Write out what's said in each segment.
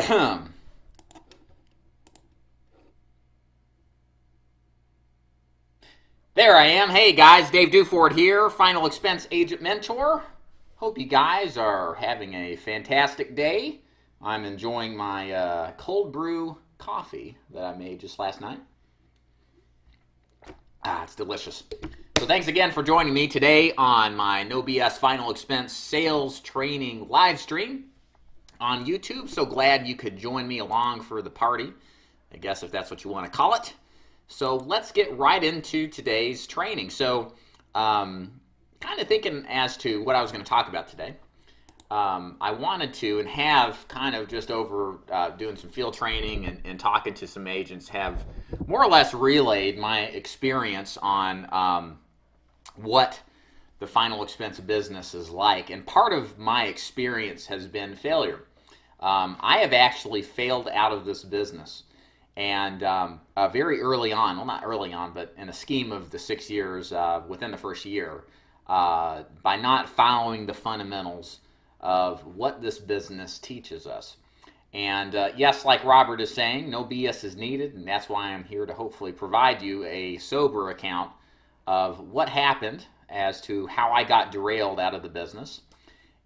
There I am. Hey guys, Dave Duford here, Final Expense Agent Mentor. Hope you guys are having a fantastic day. I'm enjoying my cold brew coffee that I made just last night. It's delicious. So thanks again for joining me today on my No BS Final Expense Sales Training live stream on YouTube. So glad you could join me along for the party, I guess, if that's what you want to call it. So let's get right into today's training. So kind of thinking as to what I was going to talk about today. I wanted to, and have kind of just over doing some field training and talking to some agents, have more or less relayed my experience on what the final expense business is like. And part of my experience has been failure. I have actually failed out of this business. And very early on, well, not early on, but in a scheme of the 6 years within the first year, by not following the fundamentals of what this business teaches us. And yes, like Robert is saying, no BS is needed, and that's why I'm here to hopefully provide you a sober account of what happened as to how I got derailed out of the business.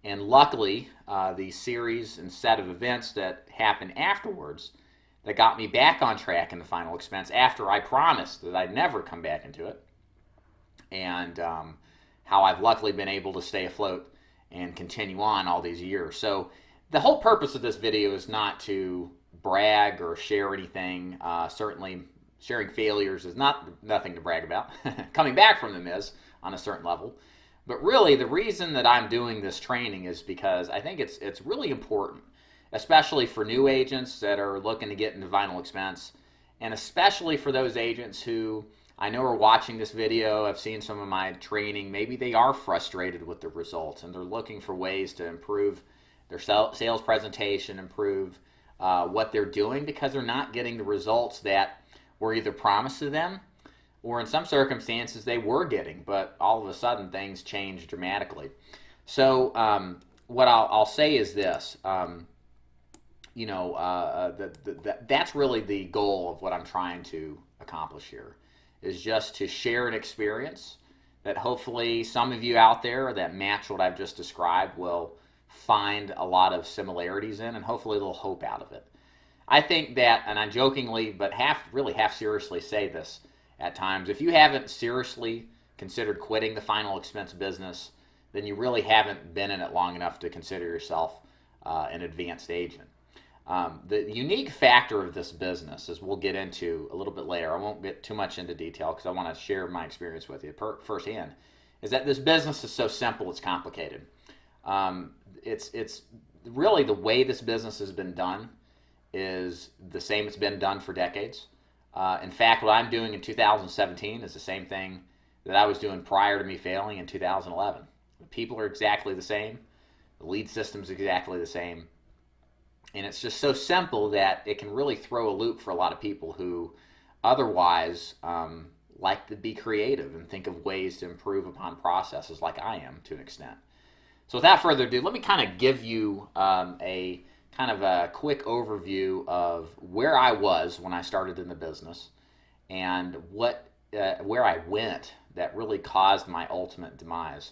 And luckily, the series and set of events that happened afterwards that got me back on track in the final expense after I promised that I'd never come back into it, and how I've luckily been able to stay afloat and continue on all these years. So the whole purpose of this video is not to brag or share anything. Certainly sharing failures is nothing to brag about. Coming back from them is on a certain level. But really the reason that I'm doing this training is because I think it's really important, especially for new agents that are looking to get into final expense, and especially for those agents who I know are watching this video, have seen some of my training. Maybe they are frustrated with the results and they're looking for ways to improve their sales presentation, improve what they're doing, because they're not getting the results that were either promised to them, or in some circumstances they were getting, but all of a sudden things changed dramatically. So what I'll say is this. That's really the goal of what I'm trying to accomplish here, is just to share an experience that hopefully some of you out there that match what I've just described will find a lot of similarities in, and hopefully a little hope out of it. I think that, and I jokingly but half seriously say this at times, if you haven't seriously considered quitting the final expense business, then you really haven't been in it long enough to consider yourself an advanced agent. The unique factor of this business, as we'll get into a little bit later, I won't get too much into detail because I want to share my experience with you firsthand, is that this business is so simple it's complicated. It's really the way this business has been done is the same it's been done for decades. In fact, what I'm doing in 2017 is the same thing that I was doing prior to me failing in 2011. The people are exactly the same. The lead system is exactly the same. And it's just so simple that it can really throw a loop for a lot of people who otherwise like to be creative and think of ways to improve upon processes, like I am to an extent. So without further ado, let me kind of give you a kind of a quick overview of where I was when I started in the business, and where I went that really caused my ultimate demise,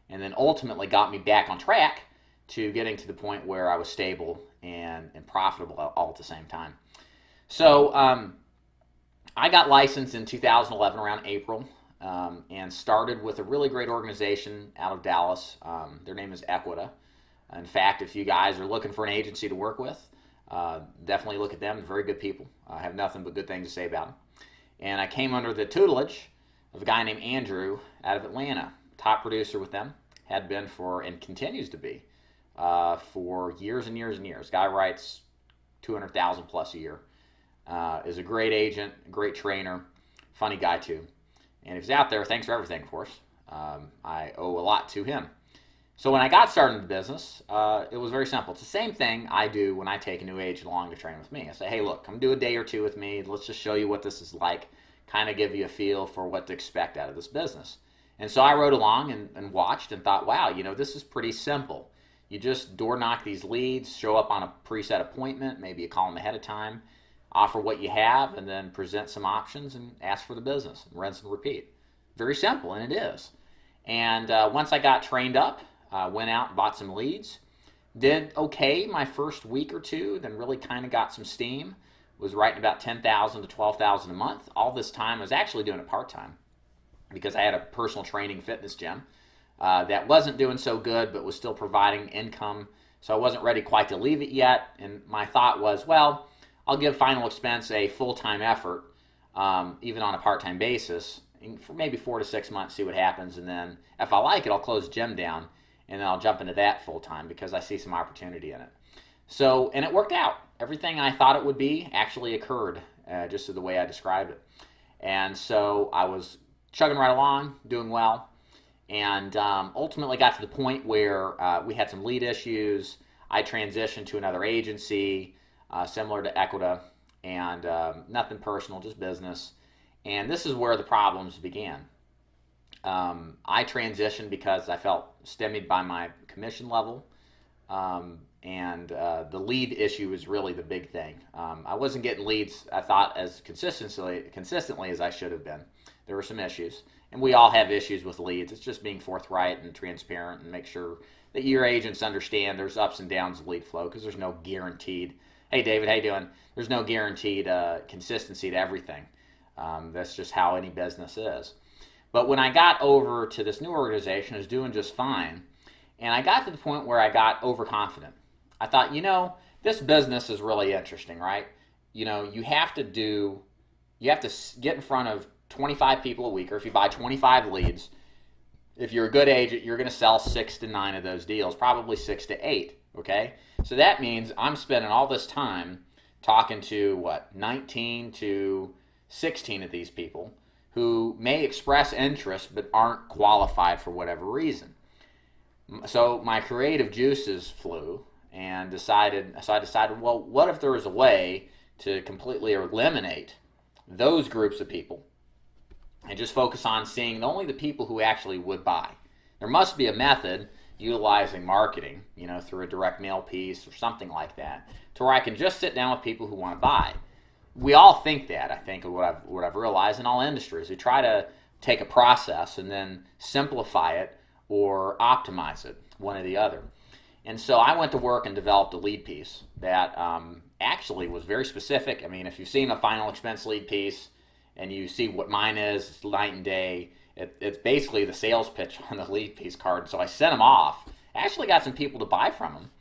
and then ultimately got me back on track to getting to the point where I was stable and profitable all at the same time. So I got licensed in 2011 around April, and started with a really great organization out of Dallas. Their name is Equita. In fact, if you guys are looking for an agency to work with, definitely look at them. They're very good people. I have nothing but good things to say about them. And I came under the tutelage of a guy named Andrew out of Atlanta, top producer with them, had been for and continues to be for years and years and years. Guy writes 200,000 plus a year. Is a great agent, great trainer, funny guy too. And if he's out there, thanks for everything, of course. I owe a lot to him. So when I got started in the business, it was very simple. It's the same thing I do when I take a new agent along to train with me. I say, hey, look, come do a day or two with me. Let's just show you what this is like, kind of give you a feel for what to expect out of this business. And so I rode along and watched and thought, wow, you know, this is pretty simple. You just door knock these leads, show up on a preset appointment, maybe you call them ahead of time, offer what you have, and then present some options and ask for the business. Rinse and repeat. Very simple, and it is. And once I got trained up, went out and bought some leads. Did okay my first week or two, then really kind of got some steam. Was writing about $10,000 to $12,000 a month. All this time I was actually doing it part-time because I had a personal training fitness gym that wasn't doing so good but was still providing income. So I wasn't ready quite to leave it yet. And my thought was, well, I'll give Final Expense a full-time effort, even on a part-time basis, for maybe 4 to 6 months, see what happens. And then if I like it, I'll close the gym down and then I'll jump into that full-time because I see some opportunity in it. So, and it worked out. Everything I thought it would be actually occurred, just the way I described it. And so I was chugging right along, doing well, and ultimately got to the point where we had some lead issues. I transitioned to another agency, similar to Equita, and nothing personal, just business. And this is where the problems began. I transitioned because I felt stymied by my commission level. And the lead issue is really the big thing. I wasn't getting leads, I thought, as consistently as I should have been. There were some issues, and we all have issues with leads. It's just being forthright and transparent and make sure that your agents understand there's ups and downs of lead flow, because there's no guaranteed, hey David, how you doing? There's no guaranteed consistency to everything. That's just how any business is. But when I got over to this new organization, I was doing just fine, and I got to the point where I got overconfident. I thought, this business is really interesting, right? You have to get in front of 25 people a week, or if you buy 25 leads, if you're a good agent, you're going to sell 6 to 9 of those deals, probably 6 to 8, okay? So that means I'm spending all this time talking to, 19 to 16 of these people who may express interest but aren't qualified for whatever reason. So my creative juices flew, and I decided, well, what if there was a way to completely eliminate those groups of people and just focus on seeing only the people who actually would buy? There must be a method utilizing marketing, through a direct mail piece or something like that, to where I can just sit down with people who want to buy. We all think that, I think, of what I've realized in all industries. We try to take a process and then simplify it or optimize it, one or the other. And so I went to work and developed a lead piece that actually was very specific. I mean, if you've seen a Final Expense lead piece and you see what mine is, it's night and day. It's basically the sales pitch on the lead piece card. So I sent them off. I actually got some people to buy from them.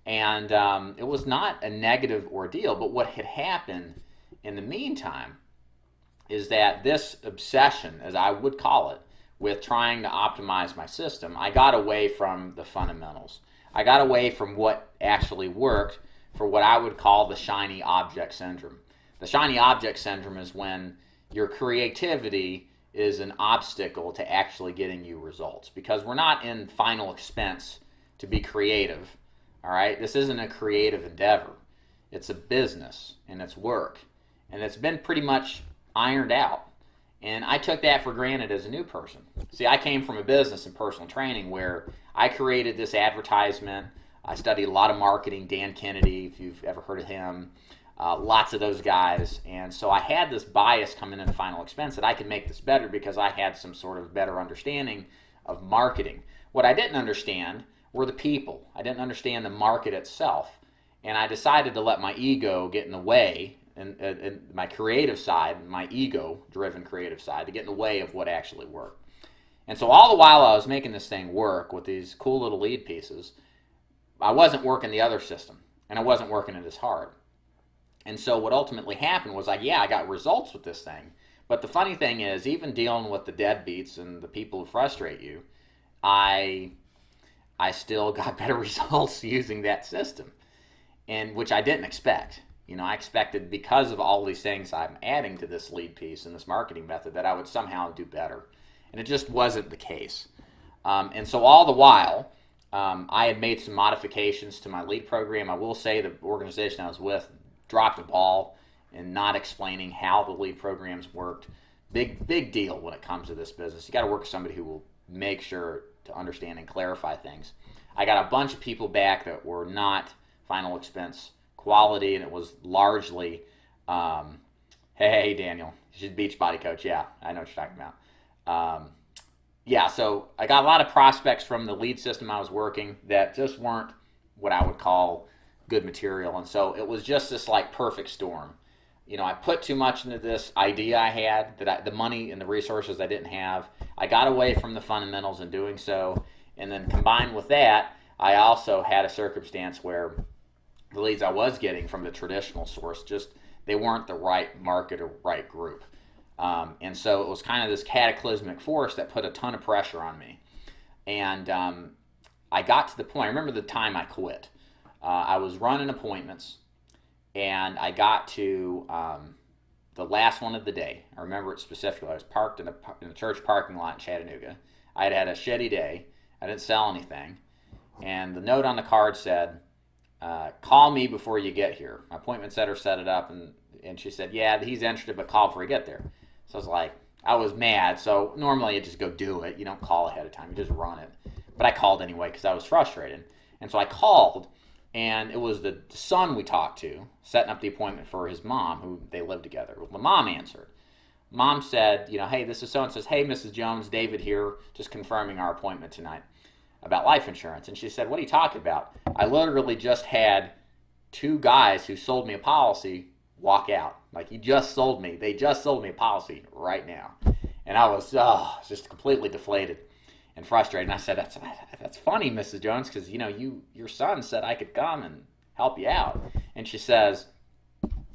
And it was not a negative ordeal, but what had happened in the meantime is that this obsession, as I would call it, with trying to optimize my system, I got away from the fundamentals. I got away from what actually worked for what I would call the shiny object syndrome. The shiny object syndrome is when your creativity is an obstacle to actually getting you results, because we're not in Final Expense to be creative, all right? This isn't a creative endeavor. It's a business, and it's work, and it's been pretty much ironed out. And I took that for granted as a new person. See, I came from a business and personal training where I created this advertisement. I studied a lot of marketing, Dan Kennedy, if you've ever heard of him, lots of those guys. And so I had this bias coming into Final Expense that I could make this better because I had some sort of better understanding of marketing. What I didn't understand were the people. I didn't understand the market itself. And I decided to let my ego get in the way, and my creative side, my ego-driven creative side, to get in the way of what actually worked. And so all the while I was making this thing work with these cool little lead pieces, I wasn't working the other system, and I wasn't working it as hard. And so what ultimately happened was, I got results with this thing. But the funny thing is, even dealing with the deadbeats and the people who frustrate you, I still got better results using that system, and which I didn't expect. I expected, because of all these things I'm adding to this lead piece and this marketing method, that I would somehow do better. And it just wasn't the case. And so all the while, I had made some modifications to my lead program. I will say the organization I was with dropped the ball in not explaining how the lead programs worked. Big deal when it comes to this business. You got to work with somebody who will make sure to understand and clarify things. I got a bunch of people back that were not final expense quality, and it was largely, hey, Daniel, she's beach body coach. Yeah, I know what you're talking about. Yeah, so I got a lot of prospects from the lead system I was working that just weren't what I would call good material. And so it was just this like perfect storm. I put too much into this idea I had, the money and the resources I didn't have. I got away from the fundamentals in doing so. And then combined with that, I also had a circumstance where the leads I was getting from the traditional source, they weren't the right market or right group. And so it was kind of this cataclysmic force that put a ton of pressure on me. And I got to the point, I remember the time I quit. I was running appointments, and I got to the last one of the day. I remember it specifically. I was parked in a church parking lot in Chattanooga. I had a shitty day. I didn't sell anything. And the note on the card said, call me before you get here. My appointment setter set it up, and she said, yeah, he's interested, but call before you get there. So I was mad. So normally you just go do it. You don't call ahead of time. You just run it. But I called anyway because I was frustrated. And so I called, and it was the son we talked to, setting up the appointment for his mom, who they lived together. Well, the mom answered. Mom said, hey, this is so-and-so. Says, hey, Mrs. Jones, David here, just confirming our appointment tonight about life insurance. And she said, what are you talking about? I literally just had 2 guys who sold me a policy walk out. Like, they just sold me a policy right now. And I was just completely deflated and frustrated. And I said, that's funny, Mrs. Jones, because, your son said I could come and help you out. And she says,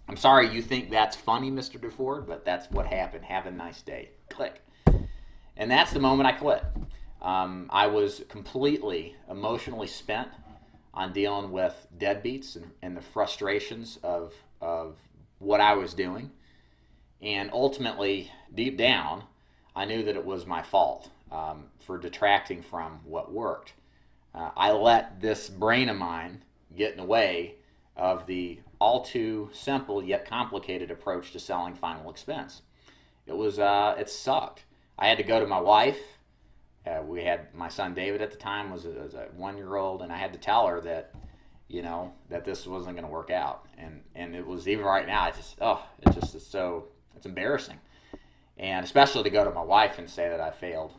I'm sorry you think that's funny, Mr. DeFord, but that's what happened. Have a nice day. Click. And that's the moment I quit. I was completely emotionally spent on dealing with deadbeats and the frustrations of what I was doing. And ultimately, deep down, I knew that it was my fault for detracting from what worked. I let this brain of mine get in the way of the all too simple yet complicated approach to selling final expense. It sucked. I had to go to my wife. We had my son David at the time was a 1-year-old, and I had to tell her that, that this wasn't going to work out. And it was, even right now, it's embarrassing. And especially to go to my wife and say that I failed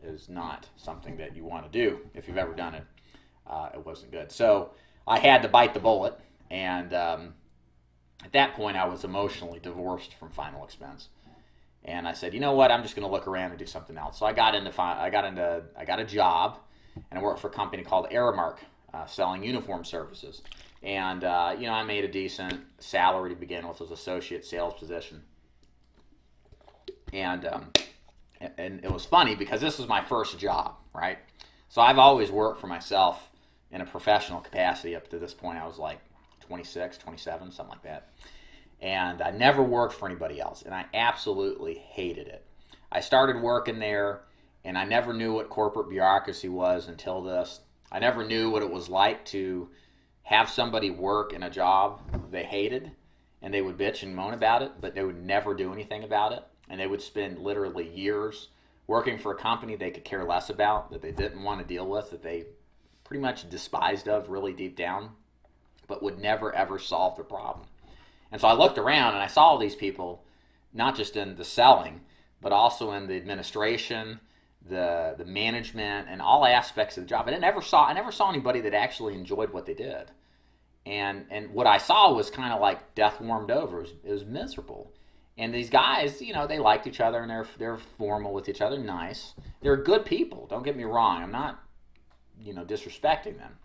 is not something that you want to do. If you've ever done it, it wasn't good. So I had to bite the bullet. And at that point, I was emotionally divorced from final expense. And I said, you know what? I'm just going to look around and do something else. So I got a job, and I worked for a company called Aramark, selling uniform services. And I made a decent salary to begin with, as associate sales position. And it was funny because this was my first job, right? So I've always worked for myself in a professional capacity up to this point. I was like 26, 27, something like that. And I never worked for anybody else, and I absolutely hated it. I started working there, and I never knew what corporate bureaucracy was until this. I never knew what it was like to have somebody work in a job they hated, and they would bitch and moan about it, but they would never do anything about it. And they would spend literally years working for a company they could care less about, that they didn't want to deal with, that they pretty much despised of really deep down, but would never, ever solve the problem. And so I looked around and I saw all these people, not just in the selling, but also in the administration, the management, and all aspects of the job. And I never saw anybody that actually enjoyed what they did. And what I saw was kind of like death warmed over. It was miserable. And these guys, they liked each other, and they're formal with each other, nice. They're good people, don't get me wrong. I'm not, disrespecting them.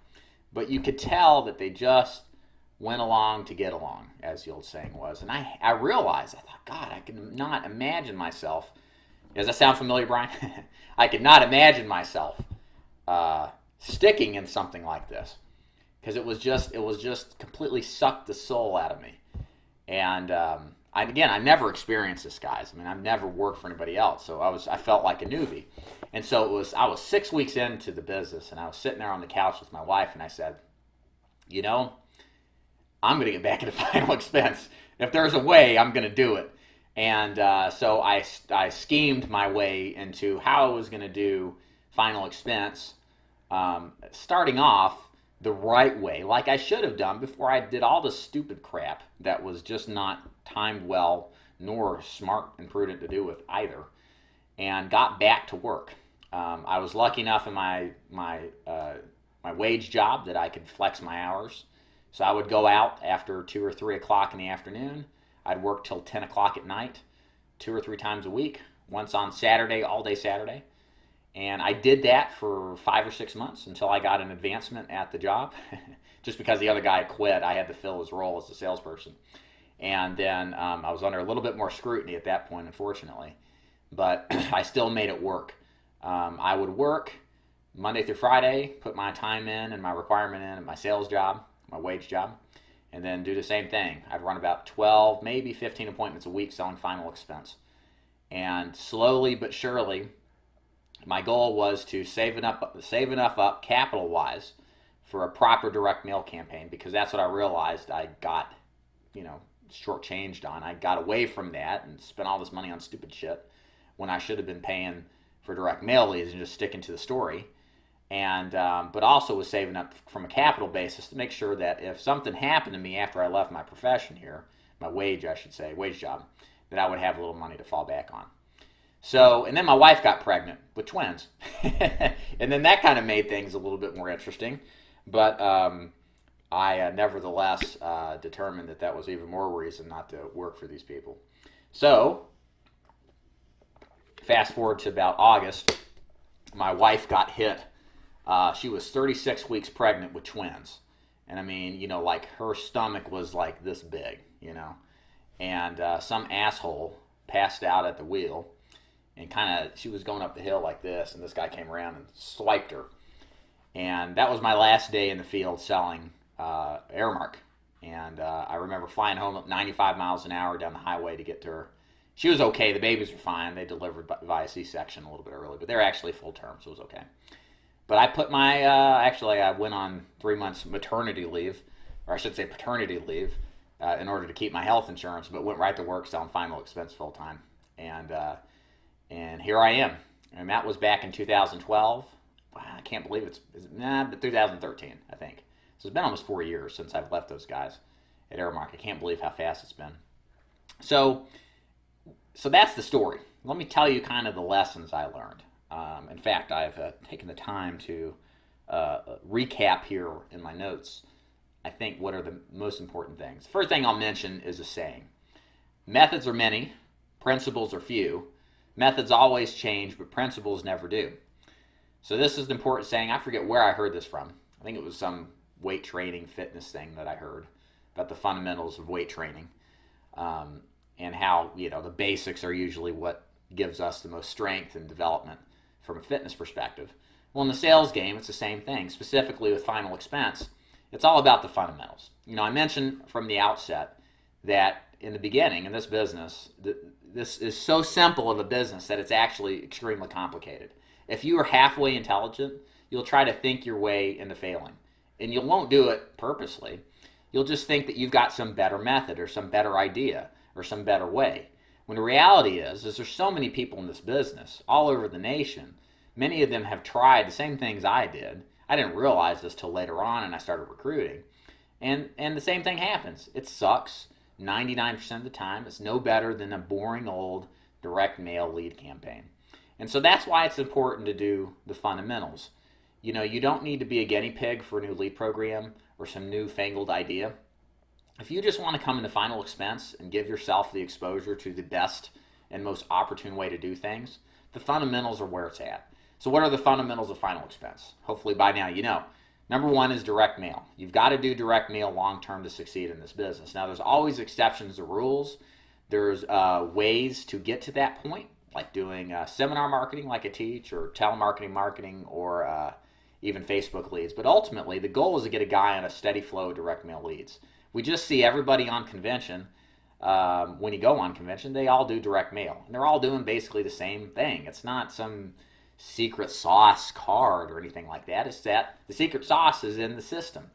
But you could tell that they just went along to get along, as the old saying was. And I realized, I thought, God, I can not imagine myself. Does that sound familiar, Brian? I could not imagine myself sticking in something like this, because it was just completely sucked the soul out of me. And I never experienced this, guys. I mean, I've never worked for anybody else, so I felt like a newbie. And so I was 6 weeks into the business, and I was sitting there on the couch with my wife, and I said, I'm going to get back into final expense. If there's a way, I'm going to do it. And so I schemed my way into how I was going to do final expense starting off the right way, like I should have done before I did all the stupid crap that was just not timed well, nor smart and prudent to do with either, and got back to work. I was lucky enough in my wage job that I could flex my hours. So I would go out after 2 or 3 o'clock in the afternoon. I'd work till 10 o'clock at night, 2 or 3 times a week, once on Saturday, all day Saturday. And I did that for 5 or 6 months until I got an advancement at the job. Just because the other guy quit, I had to fill his role as a salesperson. And then I was under a little bit more scrutiny at that point, unfortunately. But I still made it work. I would work Monday through Friday, put my time in and my requirement in at my sales job, my wage job, and then do the same thing. I'd run about 12, maybe 15 appointments a week selling final expense. And slowly but surely, my goal was to save enough up capital-wise for a proper direct mail campaign, because that's what I realized I got, shortchanged on. I got away from that and spent all this money on stupid shit when I should have been paying for direct mail leads and just sticking to the story. And but also was saving up from a capital basis to make sure that if something happened to me after I left my profession here, my wage job, that I would have a little money to fall back on. So, and then my wife got pregnant with twins. And then that kind of made things a little bit more interesting. But I nevertheless determined that was even more reason not to work for these people. So, fast forward to about August, my wife got hit. She was 36 weeks pregnant with twins. And I mean, like her stomach was like this big, And some asshole passed out at the wheel and she was going up the hill like this, and this guy came around and swiped her. And that was my last day in the field selling Airmark. And I remember flying home at 95 miles an hour down the highway to get to her. She was okay. The babies were fine. They delivered via C-section a little bit early, but they're actually full term, so it was okay. But I put I went on 3 months maternity leave, or I should say paternity leave, in order to keep my health insurance, but went right to work selling final expense full time. And here I am. And that was back in 2012. Wow, I can't believe but 2013, I think. So it's been almost 4 years since I've left those guys at Airmark. I can't believe how fast it's been. So that's the story. Let me tell you kind of the lessons I learned. In fact, I've taken the time to recap here in my notes, I think, what are the most important things. The first thing I'll mention is a saying. Methods are many, principles are few. Methods always change, but principles never do. So this is an important saying. I forget where I heard this from. I think it was some weight training fitness thing that I heard about the fundamentals of weight training, and how the basics are usually what gives us the most strength and development from a fitness perspective. Well, in the sales game, it's the same thing. Specifically with final expense, it's all about the fundamentals. I mentioned from the outset that in the beginning in this business, this is so simple of a business that it's actually extremely complicated. If you are halfway intelligent, you'll try to think your way into failing. And you won't do it purposely. You'll just think that you've got some better method or some better idea or some better way. When the reality is there's so many people in this business all over the nation. Many of them have tried the same things I did. I didn't realize this till later on, and I started recruiting. And the same thing happens. It sucks 99% of the time. It's no better than a boring old direct mail lead campaign. And so that's why it's important to do the fundamentals. You don't need to be a guinea pig for a new lead program or some newfangled idea. If you just want to come into final expense and give yourself the exposure to the best and most opportune way to do things, the fundamentals are where it's at. So what are the fundamentals of final expense? Hopefully by now you know. Number one is direct mail. You've got to do direct mail long term to succeed in this business. Now there's always exceptions to rules. There's ways to get to that point, like doing seminar marketing like I teach, or telemarketing marketing, or even Facebook leads. But ultimately the goal is to get a guy on a steady flow of direct mail leads. We just see everybody on convention, when you go on convention, they all do direct mail. And they're all doing basically the same thing. It's not some secret sauce card or anything like that. It's that the secret sauce is in the system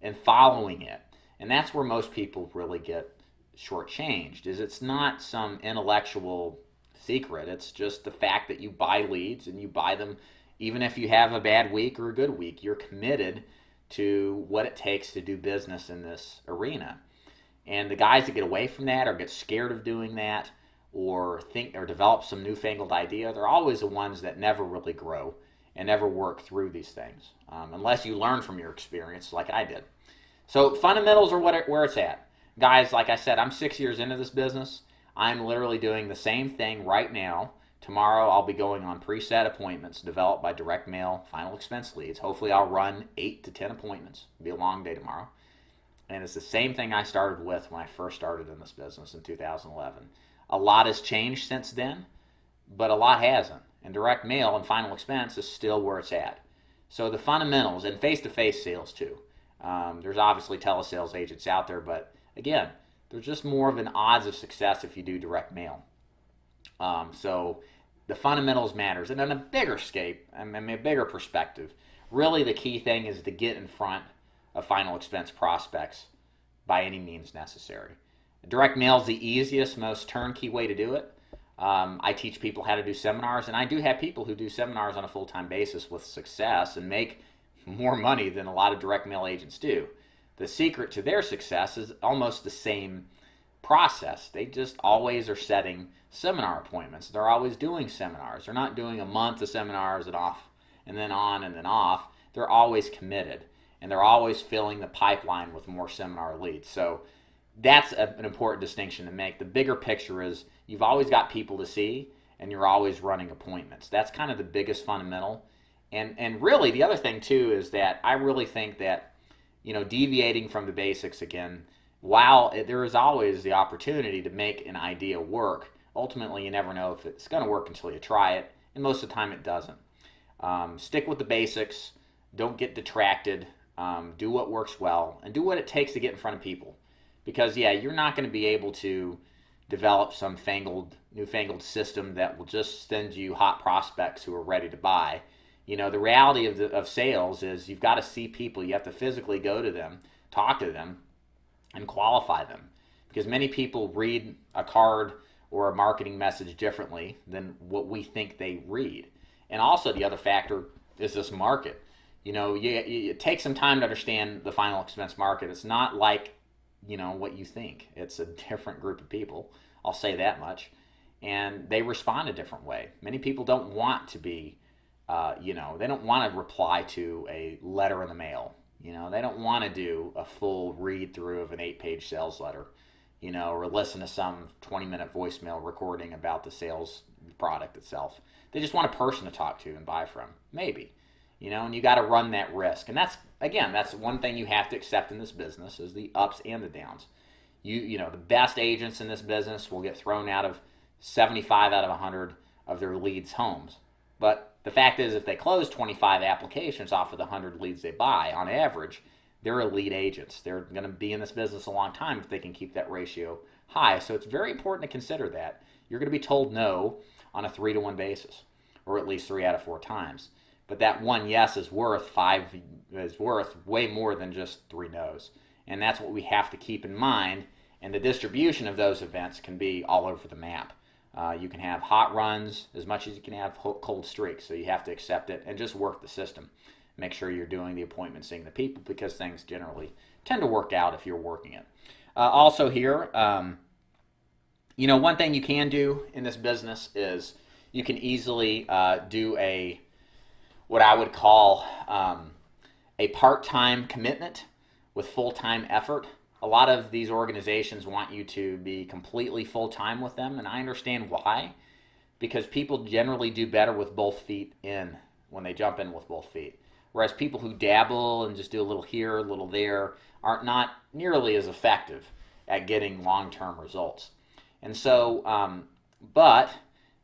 and following it. And that's where most people really get shortchanged, is it's not some intellectual secret. It's just the fact that you buy leads, and you buy them Even if you have a bad week or a good week, you're committed to what it takes to do business in this arena. And the guys that get away from that or get scared of doing that or think or develop some newfangled idea, they're always the ones that never really grow and never work through these things, unless you learn from your experience like I did. So fundamentals are where it's at. Guys, like I said, I'm 6 years into this business. I'm literally doing the same thing right now. Tomorrow I'll be going on preset appointments developed by direct mail final expense leads. Hopefully I'll run 8 to 10 appointments. It'll be a long day tomorrow. And it's the same thing I started with when I first started in this business in 2011. A lot has changed since then, but a lot hasn't. And direct mail and final expense is still where it's at. So the fundamentals, and face-to-face sales too. There's obviously telesales agents out there, but again, there's just more of an odds of success if you do direct mail. So the fundamentals matters. And on a bigger scape, a bigger perspective, really the key thing is to get in front of final expense prospects by any means necessary. Direct mail is the easiest, most turnkey way to do it. I teach people how to do seminars, and I do have people who do seminars on a full-time basis with success and make more money than a lot of direct mail agents do. The secret to their success is almost the same process. They just always are setting seminar appointments. They're always doing seminars. They're not doing a month of seminars and off and then on and then off. They're always committed, and they're always filling the pipeline with more seminar leads. So that's an important distinction to make. The bigger picture is you've always got people to see, and you're always running appointments. That's kind of the biggest fundamental. And really the other thing too is that I really think that, deviating from the basics again, while there is always the opportunity to make an idea work, ultimately you never know if it's going to work until you try it, and most of the time it doesn't. Stick with the basics. Don't get detracted. Do what works well, and do what it takes to get in front of people. Because, you're not going to be able to develop some newfangled system that will just send you hot prospects who are ready to buy. The reality of sales is you've got to see people. You have to physically go to them, talk to them, and qualify them. Because many people read a card or a marketing message differently than what we think they read. And also the other factor is this market. It takes some time to understand the final expense market. It's not like what you think. It's a different group of people, I'll say that much, and they respond a different way. Many people don't want to be they don't want to reply to a letter in the mail. They don't want to do a full read through of an 8-page sales letter, or listen to some 20-minute voicemail recording about the sales product itself. They just want a person to talk to and buy from, maybe. And you got to run that risk. And that's one thing you have to accept in this business is the ups and the downs. The best agents in this business will get thrown out of 75 out of 100 of their leads homes. But the fact is, if they close 25 applications off of the 100 leads they buy, on average, they're elite agents. They're going to be in this business a long time if they can keep that ratio high. So it's very important to consider that. You're going to be told no on a 3-to-1 basis, or at least 3 out of 4 times. But that one yes is worth way more than just 3 no's. And that's what we have to keep in mind. And the distribution of those events can be all over the map. You can have hot runs as much as you can have cold streaks. So you have to accept it and just work the system. Make sure you're doing the appointment, seeing the people, because things generally tend to work out if you're working it. Also here, one thing you can do in this business is you can easily do what I would call a part-time commitment with full-time effort. A lot of these organizations want you to be completely full-time with them, and I understand why. Because people generally do better with both feet in when they jump in with both feet. Whereas people who dabble and just do a little here, a little there, are not nearly as effective at getting long-term results. And so, but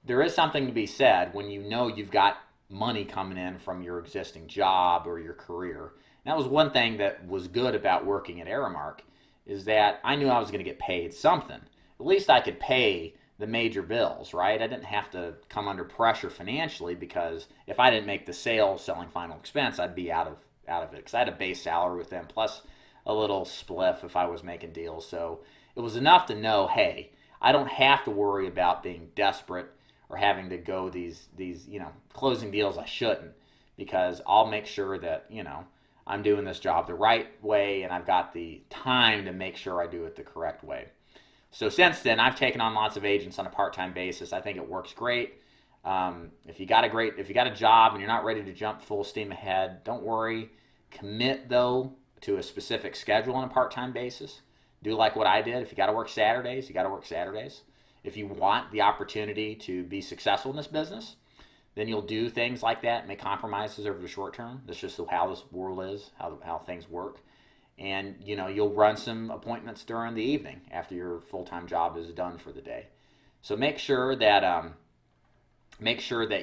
there is something to be said when you've got money coming in from your existing job or your career. And that was one thing that was good about working at Aramark, is that I knew I was going to get paid something. At least I could pay the major bills, right? I didn't have to come under pressure financially, because if I didn't make the sale selling final expense, I'd be out of it, because I had a base salary with them plus a little spliff if I was making deals. So it was enough to know, hey, I don't have to worry about being desperate or having to go these closing deals I shouldn't. because I'll make sure that, I'm doing this job the right way and I've got the time to make sure I do it the correct way. So since then, I've taken on lots of agents on a part-time basis. I think it works great. If you got a job and you're not ready to jump full steam ahead, don't worry. Commit though to a specific schedule on a part-time basis. Do like what I did. If you got to work Saturdays, you got to work Saturdays. If you want the opportunity to be successful in this business, then you'll do things like that, make compromises over the short term. That's just how this world is, how things work. And you'll run some appointments during the evening after your full-time job is done for the day. So make sure that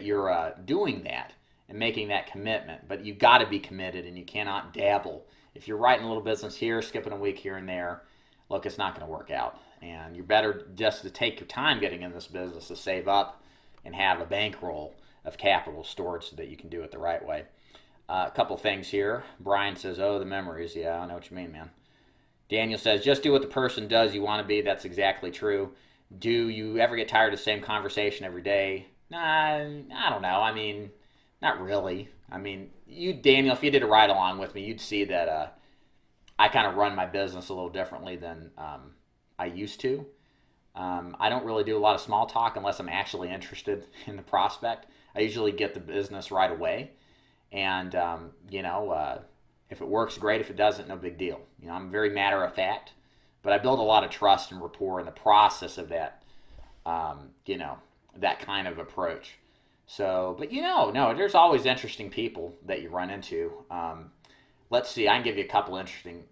you're doing that and making that commitment. But you've got to be committed, and you cannot dabble. If you're writing a little business here, skipping a week here and there, look, it's not going to work out. And you're better just to take your time getting in this business to save up and have a bankroll of capital stored so that you can do it the right way. A couple things here. Brian says, oh, the memories. Yeah, I know what you mean, man. Daniel says, just do what the person does you want to be. That's exactly true. Do you ever get tired of the same conversation every day? Nah, I don't know. I mean, not really. I mean, Daniel, if you did a ride along with me, you'd see that I kind of run my business a little differently than I used to. I don't really do a lot of small talk unless I'm actually interested in the prospect. I usually get the business right away. And, if it works, great. If it doesn't, no big deal. I'm very matter of fact. But I build a lot of trust and rapport in the process of that, that kind of approach. So, but no, there's always interesting people that you run into. Let's see, I can give you a couple interesting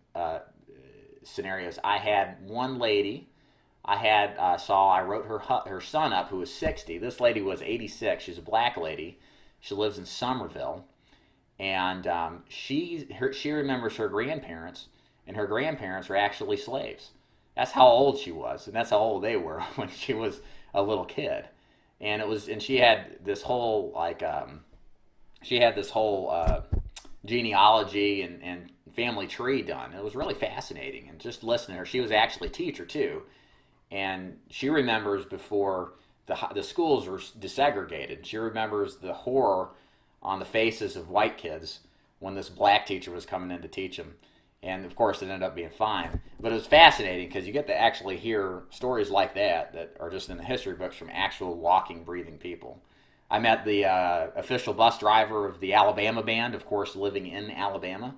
scenarios. I had one lady, I wrote her son up who was 60. This lady was 86. She's a black lady. She lives in Somerville. And she remembers her grandparents, and her grandparents were actually slaves. That's how old she was, and that's how old they were when she was a little kid. And she had this whole genealogy and family tree done. It was really fascinating, and just listening to her. She was actually a teacher too, and she remembers before the schools were desegregated. She remembers the horror on the faces of white kids when this black teacher was coming in to teach them. And of course it ended up being fine. But it was fascinating because you get to actually hear stories like that are just in the history books from actual walking, breathing people. I met the official bus driver of the Alabama band, of course, living in Alabama.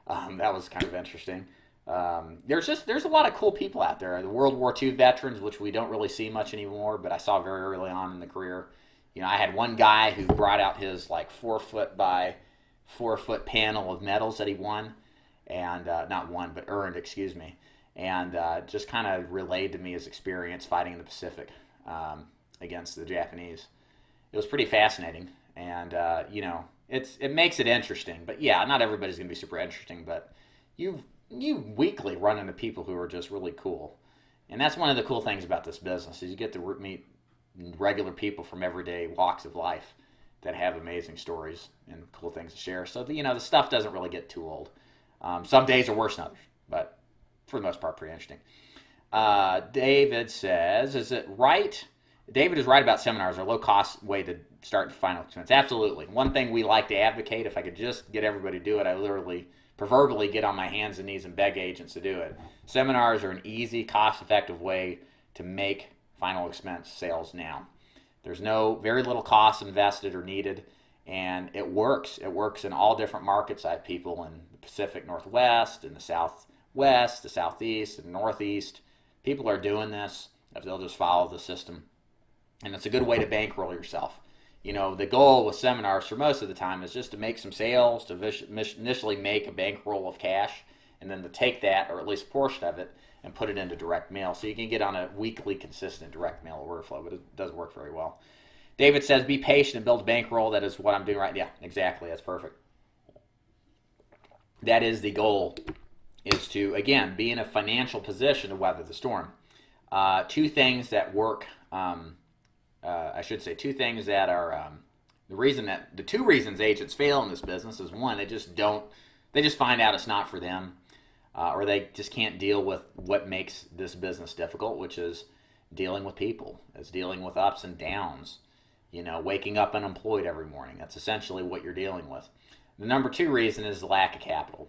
That was kind of interesting. There's a lot of cool people out there. The World War II veterans, which we don't really see much anymore, but I saw very early on in the career. I had one guy who brought out his 4 foot by 4 foot panel of medals that he won, and not won, but earned, excuse me, and just kind of relayed to me his experience fighting in the Pacific against the Japanese. It was pretty fascinating, and it makes it interesting. But yeah, not everybody's going to be super interesting, but you weekly run into people who are just really cool, and that's one of the cool things about this business is you get to meet regular people from everyday walks of life that have amazing stories and cool things to share. So the stuff doesn't really get too old. Some days are worse than others, but for the most part, pretty interesting. David says, is it right? David is right about seminars are a low-cost way to start final expense. Absolutely. One thing we like to advocate, if I could just get everybody to do it, I literally, proverbially, get on my hands and knees and beg agents to do it. Seminars are an easy, cost-effective way to make final expense sales now. There's very little cost invested or needed, and it works. It works in all different markets. I have people in the Pacific Northwest, in the Southwest, the Southeast, and Northeast. People are doing this if they'll just follow the system. And it's a good way to bankroll yourself. The goal with seminars for most of the time is just to make some sales, to initially make a bankroll of cash, and then to take that, or at least a portion of it, and put it into direct mail. So you can get on a weekly, consistent direct mail order flow, but it doesn't work very well. David says, be patient and build a bankroll. That is what I'm doing right now. Yeah, exactly. That's perfect. That is the goal, is to, again, be in a financial position to weather the storm. Two things that work, two things that are the two reasons agents fail in this business is, one, they just find out it's not for them. Or they just can't deal with what makes this business difficult, which is dealing with people. It's dealing with ups and downs. waking up unemployed every morning. That's essentially what you're dealing with. The number 2 reason is the lack of capital.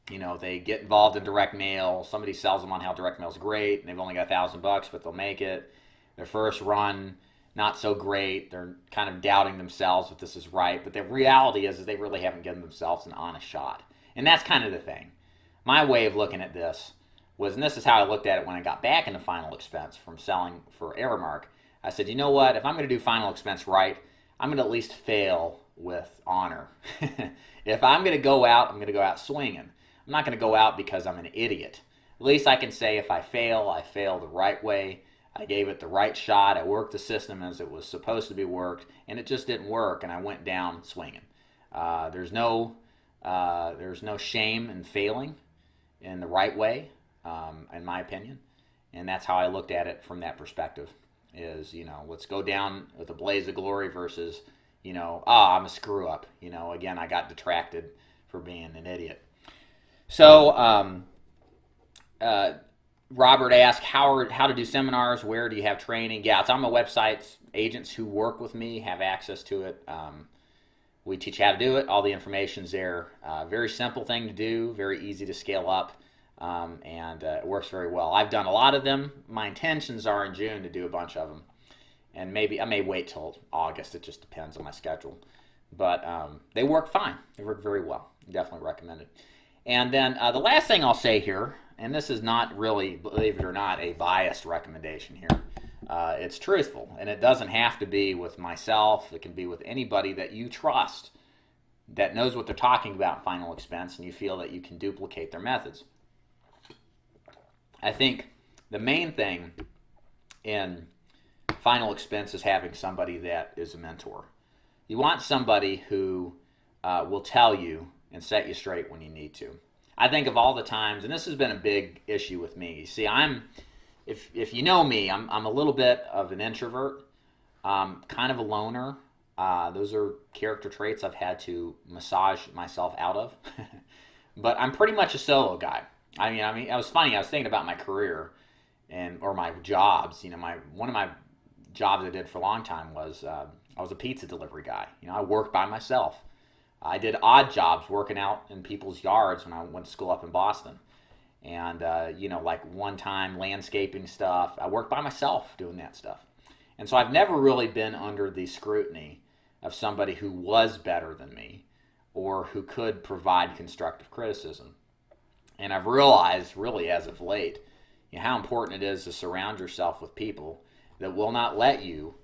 They get involved in direct mail. Somebody sells them on how direct mail is great, and they've only got $1,000, but they'll make it. Their first run, not so great. They're kind of doubting themselves if this is right. But the reality is they really haven't given themselves an honest shot. And that's kind of the thing. My way of looking at this was, and this is how I looked at it when I got back into final expense from selling for Aramark. I said, you know what? If I'm going to do final expense right, I'm going to at least fail with honor. If I'm going to go out, I'm going to go out swinging. I'm not going to go out because I'm an idiot. At least I can say if I fail the right way. I gave it the right shot. I worked the system as it was supposed to be worked, and it just didn't work, and I went down swinging. There's no shame in failing in the right way, in my opinion, and that's how I looked at it from that perspective. Is let's go down with a blaze of glory versus I'm a screw up. Again, I got detracted for being an idiot. So Robert asked how to do seminars. Where do you have training? Yeah, it's on my website. Agents who work with me have access to it. We teach how to do it. All the information's there. Very simple thing to do. Very easy to scale up, and it works very well. I've done a lot of them. My intentions are in June to do a bunch of them, and maybe I may wait till August. It just depends on my schedule. But they work fine. They work very well. Definitely recommend it. And then the last thing I'll say here, and this is not really, believe it or not, a biased recommendation here. It's truthful, and it doesn't have to be with myself. It can be with anybody that you trust that knows what they're talking about in final expense, and you feel that you can duplicate their methods. I think the main thing in final expense is having somebody that is a mentor. You want somebody who will tell you and set you straight when you need to. I think of all the times, and this has been a big issue with me. You see, if you know me, I'm a little bit of an introvert, kind of a loner. Those are character traits I've had to massage myself out of. But I'm pretty much a solo guy. I mean, it was funny. I was thinking about my career or my jobs. One of my jobs I did for a long time was I was a pizza delivery guy. I worked by myself. I did odd jobs working out in people's yards when I went to school up in Boston. And, like one-time landscaping stuff. I worked by myself doing that stuff. And so I've never really been under the scrutiny of somebody who was better than me or who could provide constructive criticism. And I've realized, really as of late, how important it is to surround yourself with people that will not let you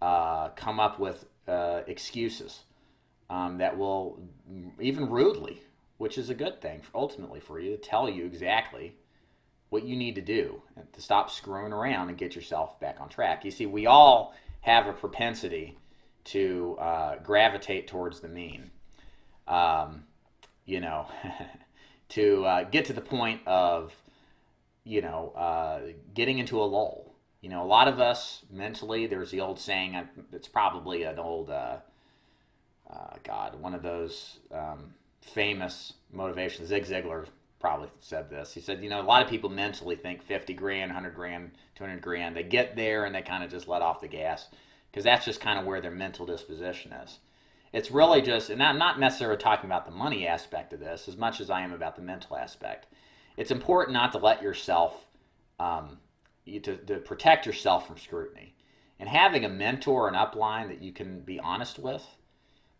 come up with excuses. That will, even rudely, which is a good thing ultimately for you, to tell you exactly what you need to do to stop screwing around and get yourself back on track. You see, we all have a propensity to gravitate towards the mean, to get to the point of, getting into a lull. A lot of us mentally, there's the old saying, it's probably an old... one of those famous motivations. Zig Ziglar probably said this. He said, a lot of people mentally think 50 grand, 100 grand, 200 grand. They get there and they kind of just let off the gas because that's just kind of where their mental disposition is. It's really just, and I'm not necessarily talking about the money aspect of this as much as I am about the mental aspect. It's important not to let yourself, to protect yourself from scrutiny. And having a mentor, an upline that you can be honest with,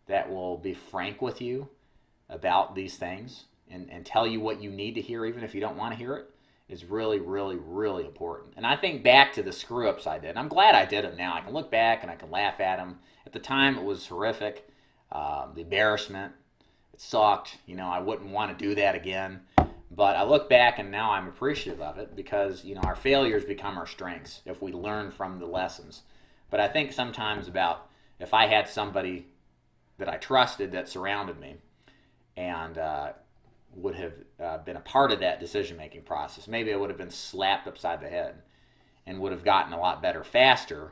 that will be frank with you about these things and tell you what you need to hear even if you don't want to hear it is really, really, really important. And I think back to the screw-ups I did. And I'm glad I did them now. I can look back and I can laugh at them. At the time, it was horrific. The embarrassment, it sucked. I wouldn't want to do that again. But I look back and now I'm appreciative of it because, our failures become our strengths if we learn from the lessons. But I think sometimes about if I had somebody that I trusted that surrounded me and would have been a part of that decision-making process. Maybe I would have been slapped upside the head and would have gotten a lot better faster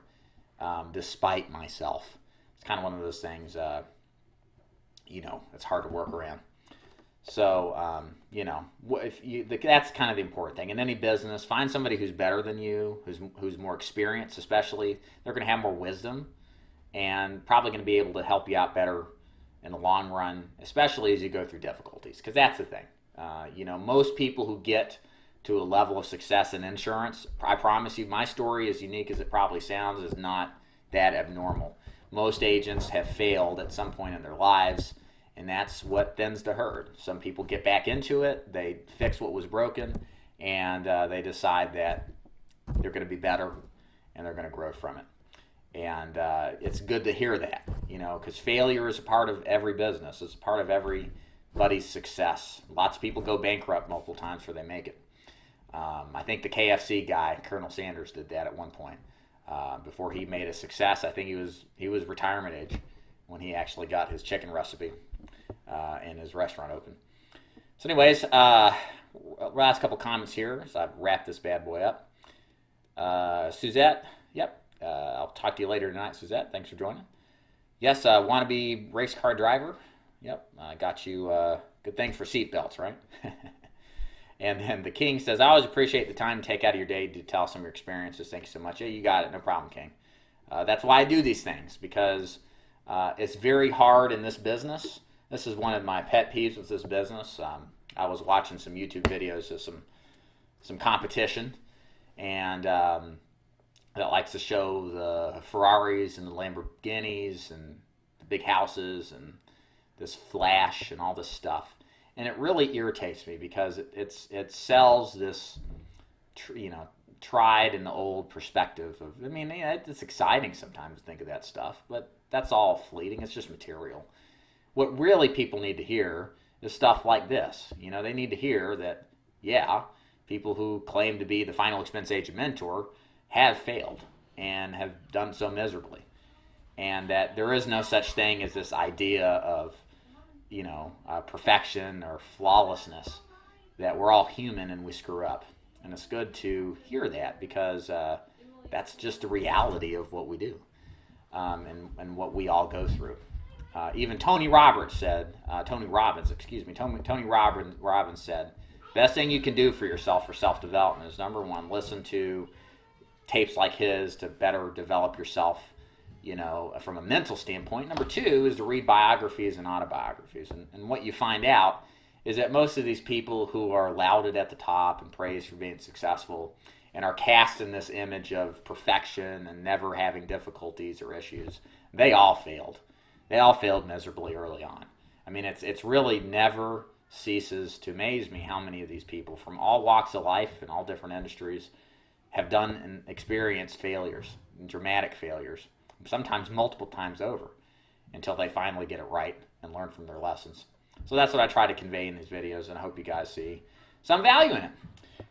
despite myself. It's kind of one of those things, it's hard to work around. So, that's kind of the important thing. In any business, find somebody who's better than you, who's more experienced especially. They're going to have more wisdom. and probably going to be able to help you out better in the long run, especially as you go through difficulties. Because that's the thing. Most people who get to a level of success in insurance, I promise you, my story, as unique as it probably sounds, is not that abnormal. Most agents have failed at some point in their lives, and that's what thins the herd. Some people get back into it, they fix what was broken, and they decide that they're going to be better and they're going to grow from it. And it's good to hear that, because failure is a part of every business. It's a part of everybody's success. Lots of people go bankrupt multiple times before they make it. I think the KFC guy, Colonel Sanders, did that at one point. Before he made a success, I think he was retirement age when he actually got his chicken recipe and his restaurant open. So anyways, last couple comments here, so I've wrapped this bad boy up. Suzette, yep. I'll talk to you later tonight, Suzette. Thanks for joining. Yes, wannabe race car driver. Yep, I got you. Good thing for seatbelts, right? And then the King says, I always appreciate the time to take out of your day to tell some of your experiences. Thank you so much. Yeah, you got it. No problem, King. That's why I do these things, because it's very hard in this business. This is one of my pet peeves with this business. I was watching some YouTube videos of some competition, and that likes to show the Ferraris and the Lamborghinis and the big houses and this flash and all this stuff. And it really irritates me because it sells this, tried and old perspective of, it's exciting sometimes to think of that stuff, but that's all fleeting. It's just material. What really people need to hear is stuff like this. They need to hear that, people who claim to be the final expense agent mentor have failed and have done so miserably. And that there is no such thing as this idea of perfection or flawlessness, that we're all human and we screw up. And it's good to hear that, because that's just the reality of what we do, and what we all go through. Even Tony Robbins said, best thing you can do for yourself for self-development is, number one, listen to tapes like his to better develop yourself, from a mental standpoint. Number two is to read biographies and autobiographies. And what you find out is that most of these people who are lauded at the top and praised for being successful and are cast in this image of perfection and never having difficulties or issues, they all failed. They all failed miserably early on. It's really never ceases to amaze me how many of these people from all walks of life and all different industries have done and experienced failures, dramatic failures, sometimes multiple times over, until they finally get it right and learn from their lessons. So that's what I try to convey in these videos, and I hope you guys see some value in it.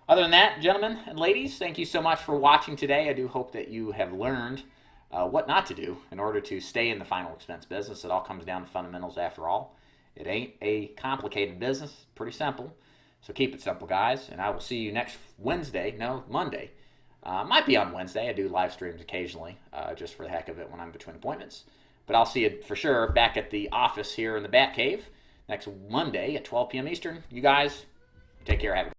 Other than that, gentlemen and ladies, thank you so much for watching today. I do hope that you have learned what not to do in order to stay in the final expense business. It all comes down to fundamentals after all. It ain't a complicated business. It's pretty simple. So keep it simple, guys, and I will see you next Monday. Might be on Wednesday. I do live streams occasionally, just for the heck of it when I'm between appointments. But I'll see you for sure back at the office here in the Bat Cave next Monday at 12 p.m. Eastern. You guys, take care. Have a